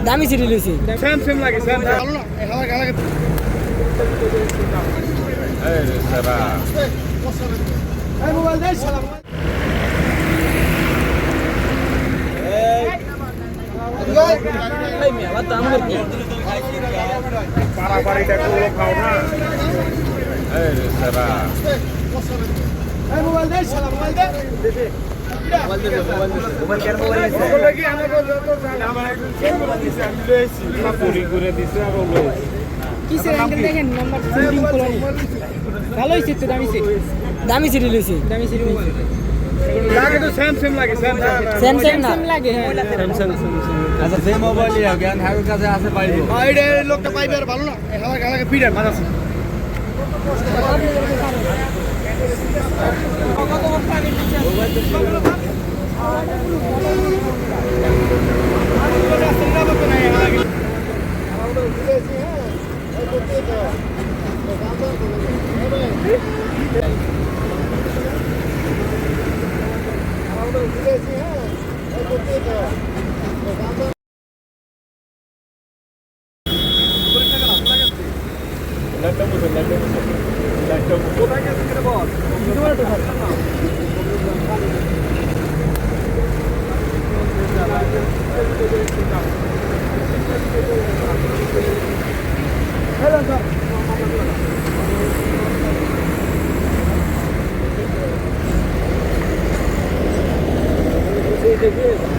দামি সিটি লইছি same same লাগে সেম ভালো না হাওয়া গালা এই রে সারা এই মোবাইল দে সালাম এই মিয়া বাত আমার কি পারাপারিটা কোলো খাও না এই রে সারা এই মোবাইল দে সালাম মোবাইল দে মোবাইল কেন মোবাইল আছে লাগি আমাকে যত জানা আমার একদম চেক করে দিছে আমি লইছি পুরি করে দিছে আর লইছি কিসের অ্যাঙ্গেল দেখেন নাম্বার সেটিং করনি ভালো হইছে তো দামি সিটি লইছি লাগে তো সেম সেম লাগে সেম সেম সেম না লাগে স্যামসাং আচ্ছা সেই মোবাইলই জ্ঞান হাগের কাছে আছে পাইবো আইডে লোকটা পাইবে আর ভালো না এই হাওয়া গালাকে পিড়ে মারাছে দেখি